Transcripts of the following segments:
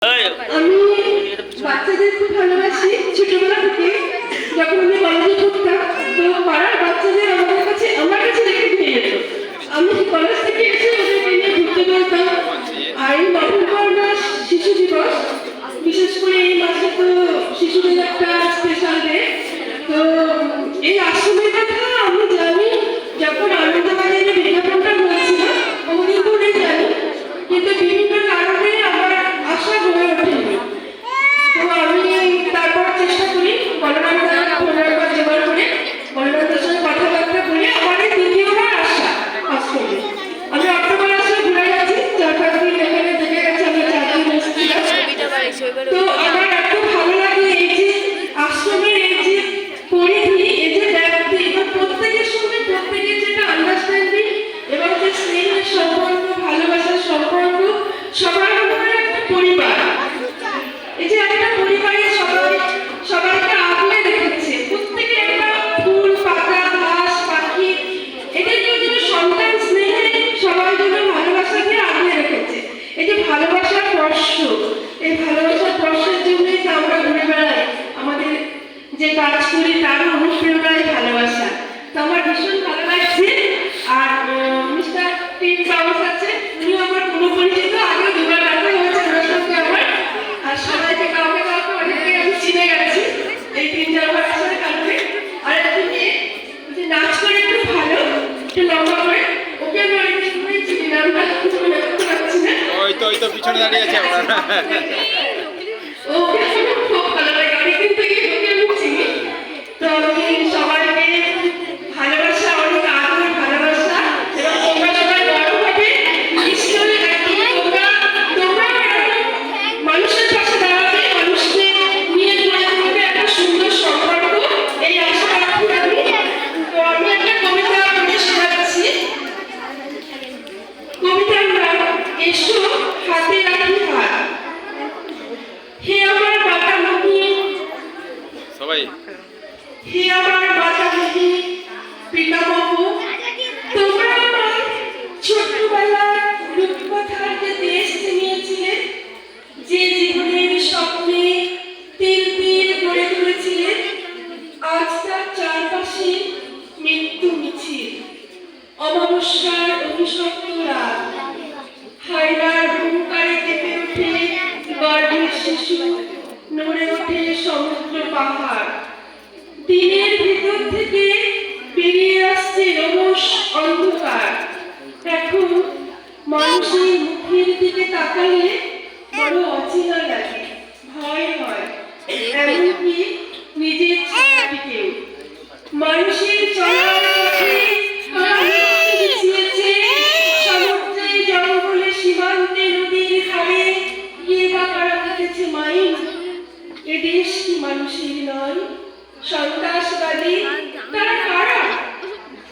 আমি বাচ্চাদের খুব ভালোবাসি ছোটবেলা থেকে। যখন আমি কলেজে পড়তাম তো পাড়ার বাচ্চাদের আমার কাছে রেখে দিয়ে যেত। আমি কলেজ থেকে এসে ওদেরকে নিয়ে ঘুরতে বলতাম। আর এই নভেম্বর মাস শিশু দিবস, বিশেষ করে এই মাসে তো শিশুদের একটা স্পেশাল ডে। তো এই আশ্রমের কথা আমি জানি যখন আনন্দবাজারে বিজ্ঞাপনটা হয়েছিল অনেক করে জানি, কিন্তু বিভিন্ন কারণে আমার আশা হয়ে ওঠেনি। তো আমি তারপর চেষ্টা করি বলরামদার পুনর্বার জোগাড় করে বলরামদার সঙ্গে কথাবার্তা বলে আমার এই দ্বিতীয়বার আসা আশ্রমে। আমি অক্টোবর মাসে ঘুরে গেছি, 4-5 দিন এখানে থেকে গেছে, আমি 4 দিন এসেছিলাম। তো আমার এত ভালো লাগে এই যে আশ্রমের এই যে পরিধি, এই যে ব্যাপ্তি এবং প্রত্যেকের সঙ্গে প্রত্যেকের যেটা আন্ডারস্ট্যান্ডিং এবং যে স্নেহের সম্পর্ক, ভালোবাসার সম্পর্ক, সবার মধ্যে একটা পরিবার। এই যে একটা পরিবারে সবাইকে আগলে রেখেছে, প্রত্যেকে একটা ফুল, পাতা, ঘাস, পাখি, এদেরকে যেন সন্তান স্নেহে সবাই যেন ভালোবাসা দিয়ে আগলে রেখেছে। এই যে ভালোবাসার স্পর্শ, এই ভালোবাসার স্পর্শের জন্যই তো আমরা ঘুরে বেড়াই, আমাদের যে কাজ করি তারও অনুপ্রেরণায় ভালোবাসা। তো আমার ভীষণ ভালো লাগছে। আর মিস্টার টিম চাউস আছে, উনিও আমার কোনো পরিচিত, আগে দুবার দেখা হয়েছে ওনার সঙ্গে আমার। আর সবাইকে কাউকে অনেকে আমি চিনে গেছি এই 3-4 বার আসার কারণে। আর একজন মেয়ে যে নাচ করে একটু ভালো, একটু লম্বা করে, ওকে আমি অনেকদিন ধরেই চিনি, নামটা মনে করতে পারছি না। ওই তো পিছনে দাঁড়িয়ে আছে আপনার। ওকে আমার খুব ভালো লাগে, অনেকদিন থেকে ওকে আমি চিনি। তো আমি সবাইকে ভালোবাসা, অনেক আদর, ভালোবাসা, এবং তোমরা সবাই বড় হবে নিশ্চয়ই একদিন তোমরা মানুষের পাশে দাঁড়াবে, মানুষকে নিয়ে গড়ে তুলবে একটা সুন্দর সম্পর্ক, এই আশা রাখি আমি। তো আমি একটা কবিতা পড়ে শোনাচ্ছি। কবিতার নাম এসো হাতে রাখি হাত। হে আমার বাতামহী, সবাই হে আমার বাতামহী পিতামহ, তোমরা আমার ছোট্টবেলার রূপকথার যে দেশ চিনিয়েছিলে, যে জীবনের স্বপ্নে তিল তিল গড়ে তুলেছিলে, আজ তার চারপাশে মৃত্যু মিছিল। অমাবস্যার অভিশপ্ত রাত, হায়নার হুঙ্কারে কেঁপে ওঠে গর্ভের শিশু, নড়ে ওঠে সমুদ্র পাহাড়। দিনের ভিতর থেকে বেরিয়ে আসছে রোষ অন্ধকার। এখন মানুষের মুখের দিকে তাকালে বড় অচেনা লাগে, ভয় হয়, এমনকি নিজের ছায়াটিকেও। মানুষের চলার পথে বিছিয়েছে, সমুদ্রে জঙ্গলে সীমান্তে নদীর ধারে, কে বা কারা কেটেছে মাইন। এ দেশ কি মানুষের নয়? সন্ত্রাসবাদী তারা কারা?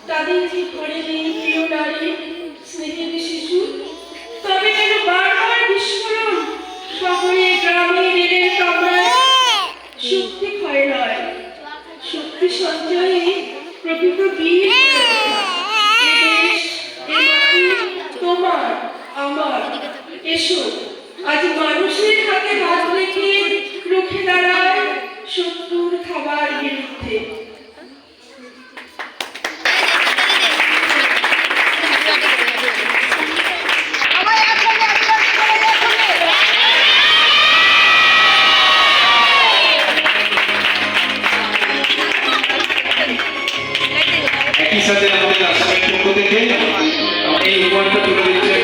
তাদের কি ঘরে নেই প্রিয় নারী, স্নেহের শিশু? তবে যেন বারবার বিস্ফোরণ, শহরে গ্রামে রেলের কামরায়। শক্তি ক্ষয় নয়, শক্তি সঞ্চয়ে প্রকৃত বীর হয়ে ওঠা। এ দেশ, এ মাটি তোমার আমার। এসো আজ মানুষের হাতে হাত রেখে রুখে দাঁড়ায় শত্রুর খাবার বিরুদ্ধে। একই সাথে আমাদের আশ্রমের পক্ষ থেকে এই উপহারটা তুলে দিচ্ছেন